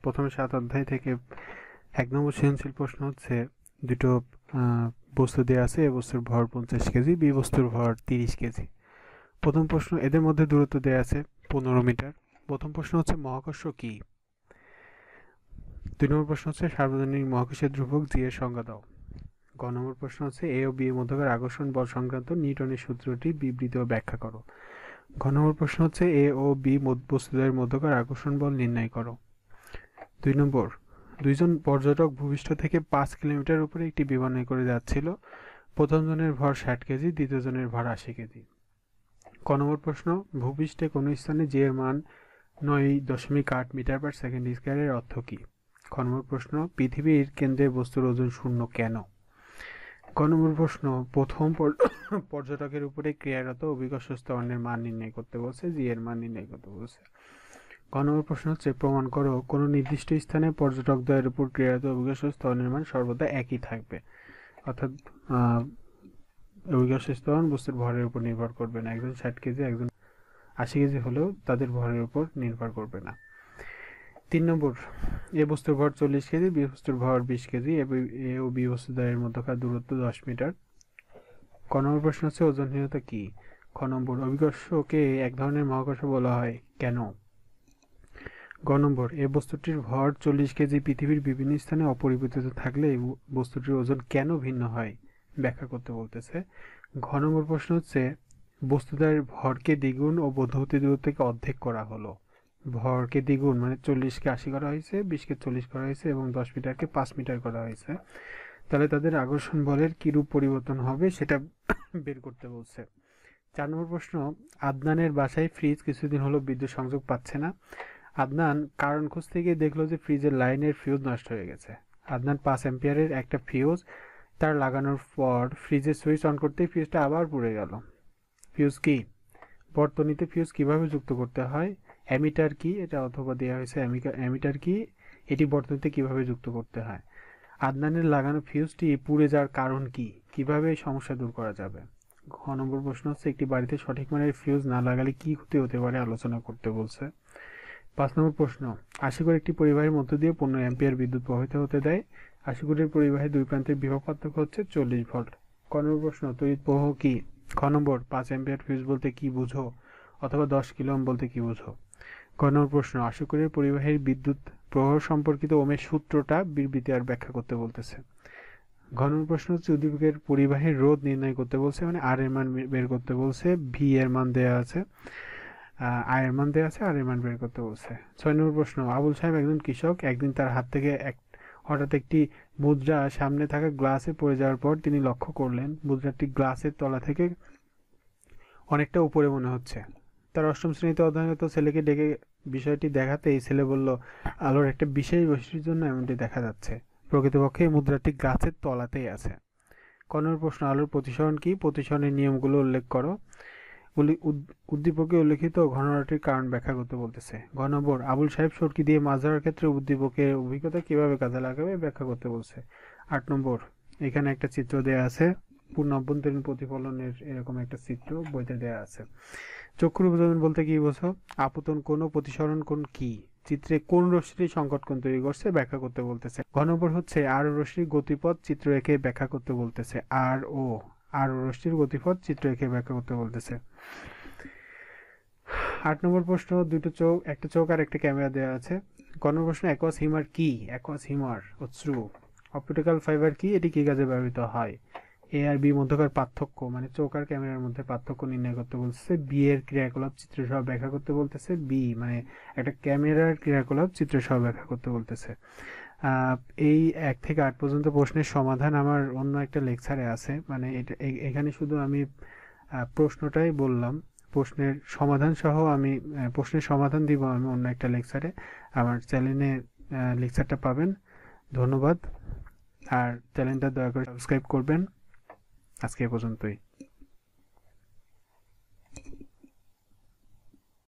প্রথমে 7 অধ্যায় থেকে 1 নম্বর সৃজনশীল প্রশ্ন হচ্ছে দুটো বস্তু দেওয়া আছে, এ বস্তুর ভর 50 কেজি, বি বস্তুর ভর 30 কেজি। প্রথম প্রশ্ন, এদের মধ্যে দূরত্ব দেওয়া আছে 15 মিটার। প্রথম প্রশ্ন হচ্ছে মহাকর্ষ কি? 2 নম্বর প্রশ্ন হচ্ছে সার্বজনীন মহাকর্ষীয় ধ্রুবক জি এর সংজ্ঞা দাও। গ নম্বর প্রশ্ন হচ্ছে এ ও বি এর মধ্যকার আকর্ষণ বল সংক্রান্ত নিউটনের সূত্রটি বিবৃত ও ব্যাখ্যা করো। ঘ নম্বর প্রশ্ন হচ্ছে এ ও বি বস্তুদ্বয়ের মধ্যকার আকর্ষণ বল নির্ণয় করো। 2 নম্বর, দুইজন পর্যটক ভূপৃষ্ঠ থেকে 5 কিলোমিটার উপরে একটি বিমানে করে যাচ্ছিল। প্রথম জনের ভর 60 কেজি, দ্বিতীয় জনের ভর 80 কেজি। ক নম্বর প্রশ্ন, ভূপৃষ্ঠে কোনো স্থানে জি এর মান 9.8 মিটার পার সেকেন্ড স্কয়ারের অর্থ কী? খ নম্বর প্রশ্ন, পৃথিবীর কেন্দ্রে বস্তুর ওজন শূন্য কেন? ক নম্বর প্রশ্ন, প্রথম পর্যটকের উপরে ক্রিয়ারত অভিকর্ষ ত্বরণের মান নির্ণয় করতে বলছে, জি এর মান নির্ণয় করতে বলছে। ক নম্বর প্রশ্ন হচ্ছে প্রমাণ করো কোনো নির্দিষ্ট স্থানে পর্যটকদ্বয়ের উপর ক্রিয়ারত অভিকর্ষ ত্বরণের মান সর্বদা একই থাকবে, অর্থাৎ অভিকর্ষ ত্বরণ বস্তুর ভরের উপর নির্ভর করবে না। একজন 60 কেজি একজন 80 কেজি হলেও তাদের ভরের উপর নির্ভর করবে না। 3 নম্বর, এ বস্তুর ভর 40 কেজি, বি বস্তুর ভর 20 কেজি, এ ও বি বস্তুদ্বয়ের মধ্যকার দূরত্ব 10 মিটার। ক নম্বর প্রশ্ন হচ্ছে ওজনহীনতা কি? খ নম্বর, অভিকর্ষকে এক ধরনের মহাকর্ষ বলা হয় কেন? গ নম্বর, এ বস্তুটির ভর 40 কেজি পৃথিবীর বিভিন্ন স্থানে অপরিবর্তিত থাকলে এই বস্তুটির ওজন কেন ভিন্ন হয় ব্যাখ্যা করতে বলতেছে। ঘ নম্বর প্রশ্ন হচ্ছে বস্তুদ্বয়ের ভরকে দ্বিগুণ ও মধ্যবর্তী দূরত্বকে অর্ধেক করা হলো। ভরকে দ্বিগুণ মানে 40-কে 80 করা হয়েছে, 20-কে 40 করা হয়েছে এবং 10 মিটারকে 5 মিটার করা হয়েছে। তাহলে তাদের আকর্ষণ বলের কিরূপ পরিবর্তন হবে সেটা বের করতে বলছে। 4 নম্বর প্রশ্ন, আদনানের বাসায় ফ্রিজ কিছুদিন হলো বিদ্যুৎ সংযোগ পাচ্ছে না। আদনান কারণ খুঁজতে গিয়ে দেখলো যে ফ্রিজের লাইনের ফিউজ নষ্ট হয়ে গেছে। আদনান 5 অ্যাম্পিয়ারের একটা ফিউজ তার লাগানোর পর ফ্রিজের সুইচ অন করতেই ফিউজটা আবার পুড়ে গেল। ফিউজ কি? বর্তনীতে ফিউজ কিভাবে যুক্ত করতে হয়? অ্যামিটার কি? এটা অথবা দেওয়া হয়েছে অ্যামিটার কি, এটি বর্তনীতে কিভাবে যুক্ত করতে হয়? আদনানের লাগানো ফিউজটি পুড়ে যাওয়ার কারণ কি? কিভাবে এই সমস্যা দূর করা যাবে? ঘ নম্বর প্রশ্ন হচ্ছে একটি বাড়িতে সঠিক মানের ফিউজ না লাগালে কি ক্ষতি হতে পারে আলোচনা করতে বলছে। 5 নম্বর প্রশ্ন, আশিকোর একটি পরিবাহের মধ্য দিয়ে 15 অ্যাম্পিয়ার বিদ্যুৎ প্রবাহিত হতে দেয়। আশিকোরের পরিবাহের দুই প্রান্তের বিভব পার্থক্য হচ্ছে 40 ভোল্ট। ক নম্বর প্রশ্ন, তড়িৎ প্রবাহ কি? খ নম্বর, 5 অ্যাম্পিয়ার ফিউজ বলতে কি বুঝো অথবা 10 কিলো ওহম বলতে কি বুঝো? ক নম্বর প্রশ্ন, আশিকোরের পরিবাহের বিদ্যুৎ প্রবাহ সম্পর্কিত ওহমের সূত্রটা বিবৃতি আর ব্যাখ্যা করতে বলতেছে। ঘ নম্বর প্রশ্ন হচ্ছে উদ্দীপকের পরিবাহের রোধ নির্ণয় করতে বলছে, মানে আর এর মান বের করতে বলছে। ভি এর মান দেওয়া আছে, আই এর মান দেওয়া আছে, আর এর মান বের করতে বলছে। 6 নম্বর প্রশ্ন, আবুল সাহেব একজন কৃষক, একদিন তার হাত থেকে হঠাৎ একটি মুদ্রা সামনে থাকা গ্লাসে পড়ে যাওয়ার পর তিনি লক্ষ্য করলেন মুদ্রাটি গ্লাসের তলা থেকে অনেকটা উপরে মনে হচ্ছে। তার অষ্টম শ্রেণীতে অধ্যয়নরত ছেলেকে ডেকে বিষয়টি দেখাতেই ছেলে বলল, আলোর একটা বিশেষ বৈশিষ্ট্যের জন্য এমনটি দেখা যাচ্ছে। প্রকৃতপক্ষে এই মুদ্রাটি গাছের তলাতেই আছে। ক নম্বর প্রশ্ন, আলোর প্রতিসরণ কি? প্রতিসরণের নিয়মগুলো উল্লেখ করো। উদ্দীপকে উল্লেখিত ঘটনাটির কারণ ব্যাখ্যা করতে বলতেছে। ঘ নম্বর, আবুল সাহেব সরকি দিয়ে মাছ ধরার ক্ষেত্রে উদ্দীপকের অভিজ্ঞতা কিভাবে কাজে লাগাবে ব্যাখ্যা করতে বলছে। 8 নম্বর, এখানে একটা চিত্র দেওয়া আছে, পূর্ণ অভ্যন্তরীণ প্রতিফলনের এরকম একটা চিত্র বইতে দেওয়া আছে। চক্ষুর উপযোজন বলতে কি বোঝো? আপতন কোণ ও প্রতিসরণ কোণ কি? চিত্রে কোন রশ্মিটি সংকট কোণ তৈরি করছে ব্যাখ্যা করতে বলতেছে। ঘ নম্বর হচ্ছে আর ও রশ্মির গতিপথ চিত্র এঁকে ব্যাখ্যা করতে বলতেছে। আর ও রশ্মির গতিপথ চিত্র এঁকে ব্যাখ্যা করতে বলতেছে। 8 নম্বর প্রশ্ন, দুটো চোখ, একটা চোখ আর একটা ক্যামেরা দেওয়া আছে। ক নম্বর প্রশ্ন, অ্যাকোয়াস হিউমার কি? অ্যাকোয়াস হিউমার অশ্রু। অপটিক্যাল ফাইবার কি? এটি কি কাজে ব্যবহৃত হয়? এ আর বি মধ্যকার পার্থক্য মানে চোখ আর ক্যামেরার মধ্যে পার্থক্য নির্ণয় করতে বলতেছে। বি এর ক্রিয়াকলাপ চিত্রসহ ব্যাখ্যা করতে বলতেছে। বি মানে একটা ক্যামেরার ক্রিয়াকলাপ চিত্রসহ ব্যাখ্যা করতে বলতেছে। এই 1 থেকে 8 পর্যন্ত প্রশ্নের সমাধান আমার অন্য একটা লেকচারে আছে, মানে এটা এখানে শুধু আমি প্রশ্নটাই বললাম, প্রশ্নের সমাধান সহ আমি প্রশ্নের সমাধান দিব আমি অন্য একটা লেকচারে। আমার চ্যানেলে লেকচারটা পাবেন। ধন্যবাদ। আর চ্যানেলটা দয়া করে সাবস্ক্রাইব করবেন। আজকে এ পর্যন্তই।